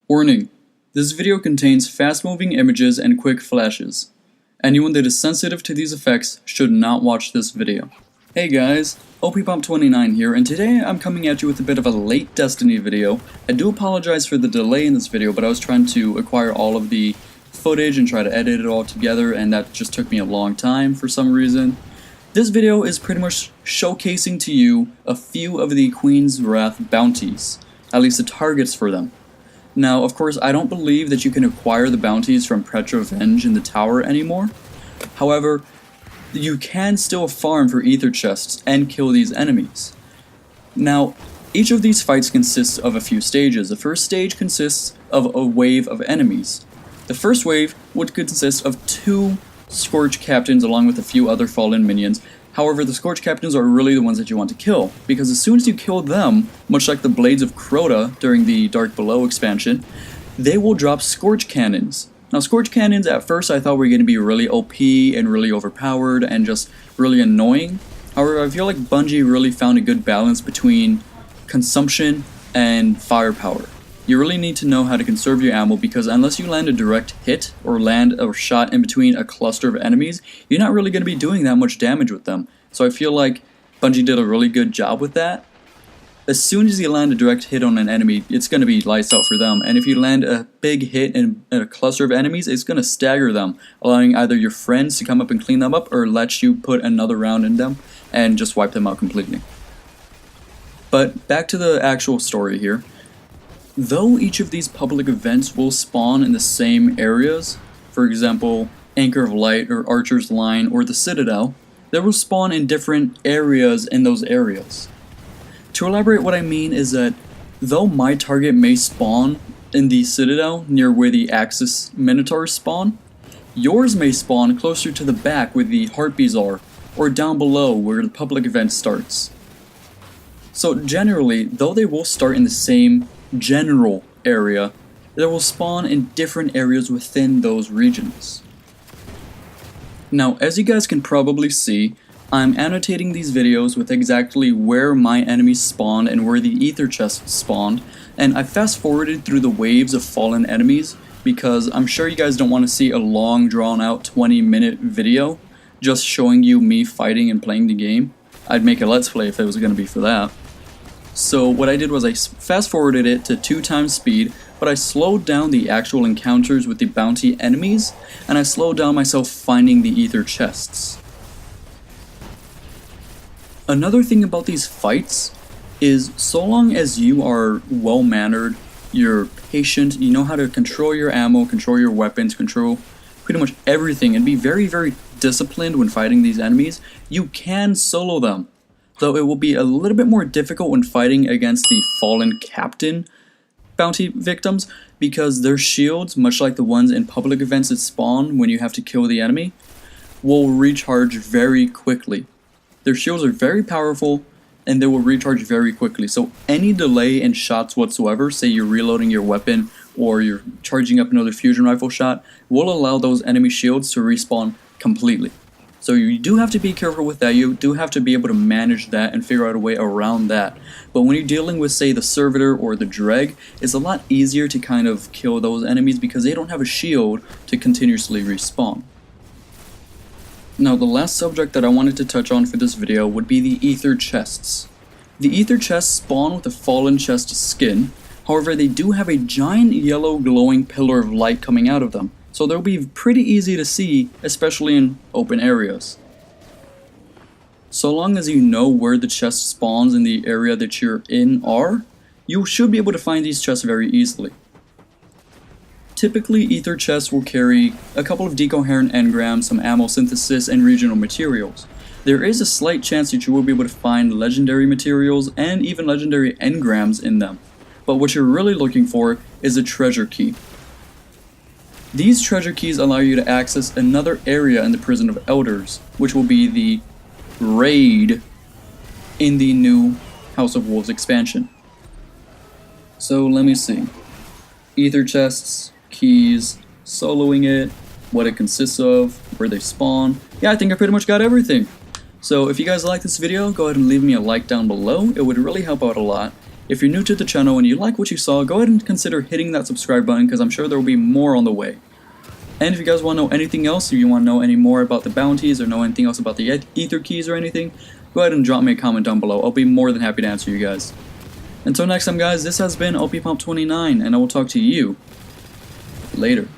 Warning: this video contains fast-moving images and quick flashes. Anyone that is sensitive to these effects should not watch this video. Hey guys, OPPOP29 here, and today I'm coming at you with a bit of a late Destiny video. I do apologize for the delay in this video, but I was trying to acquire all of the footage and try to edit it all together, and that just took me a long time for some reason. This video is pretty much showcasing to you a few of the Queen's Wrath bounties, at least the targets for them. Now, of course, I don't believe that you can acquire the bounties from Petrovenge in the tower anymore. However, you can still farm for ether chests and kill these enemies. Now, each of these fights consists of a few stages. The first stage consists of a wave of enemies. The first wave would consist of 2 Scorch captains along with a few other fallen minions. However, the Scorch captains are really the ones that you want to kill, because as soon as you kill them, much like the Blades of Crota during the Dark Below expansion, they will drop Scorch cannons. Now, Scorch cannons at first I thought were going to be really OP and really overpowered and just really annoying. However, I feel like Bungie really found a good balance between consumption and firepower. You really need to know how to conserve your ammo, because unless you land a direct hit or land a shot in between a cluster of enemies, you're not really going to be doing that much damage with them. So I feel like Bungie did a really good job with that. As soon as you land a direct hit on an enemy, it's going to be lights out for them. And if you land a big hit in a cluster of enemies, it's going to stagger them, allowing either your friends to come up and clean them up or let you put another round in them and just wipe them out completely. But back to the actual story here. Though each of these public events will spawn in the same areas, for example, Anchor of Light or Archer's Line or the Citadel, they will spawn in different areas in those areas. To elaborate, what I mean is that though my target may spawn in the Citadel near where the Axis Minotaurs spawn, yours may spawn closer to the back where the Harpies are, or down below where the public event starts. So generally, though they will start in the same general area, they will spawn in different areas within those regions. Now, as you guys can probably see, I'm annotating these videos with exactly where my enemies spawned and where the ether chests spawned, and I fast forwarded through the waves of fallen enemies because I'm sure you guys don't want to see a long drawn out 20-minute video just showing you me fighting and playing the game. I'd make a let's play if it was going to be for that. So what I did was I fast forwarded it to 2 times speed, but I slowed down the actual encounters with the bounty enemies, and I slowed down myself finding the ether chests. Another thing about these fights is so long as you are well-mannered, you're patient, you know how to control your ammo, control your weapons, control pretty much everything, and be very, very disciplined when fighting these enemies, you can solo them. Though it will be a little bit more difficult when fighting against the fallen captain bounty victims, because their shields, much like the ones in public events that spawn when you have to kill the enemy, will recharge very quickly. Their shields are very powerful and they will recharge very quickly, so any delay in shots whatsoever, say you're reloading your weapon or you're charging up another fusion rifle shot, will allow those enemy shields to respawn completely. So you do have to be careful with that, you do have to be able to manage that and figure out a way around that. But when you're dealing with, say, the Servitor or the Dreg, it's a lot easier to kind of kill those enemies because they don't have a shield to continuously respawn. Now, the last subject that I wanted to touch on for this video would be the ether chests. The ether chests spawn with a fallen chest skin, however they do have a giant yellow glowing pillar of light coming out of them. So they'll be pretty easy to see, especially in open areas. So long as you know where the chest spawns in the area that you're in are, you should be able to find these chests very easily. Typically, ether chests will carry a couple of decoherent engrams, some ammo synthesis, and regional materials. There is a slight chance that you will be able to find legendary materials and even legendary engrams in them. But what you're really looking for is a treasure key. These treasure keys allow you to access another area in the Prison of Elders, which will be the raid in the new House of Wolves expansion. So let me see. Ether chests, keys, soloing it, what it consists of, where they spawn. Yeah, I think I pretty much got everything. So if you guys like this video, go ahead and leave me a like down below. It would really help out a lot. If you're new to the channel and you like what you saw, go ahead and consider hitting that subscribe button because I'm sure there will be more on the way. And if you guys want to know anything else, if you want to know any more about the bounties or know anything else about the ether keys or anything, go ahead and drop me a comment down below. I'll be more than happy to answer you guys. Until next time guys, this has been OPPomp29 and I will talk to you later.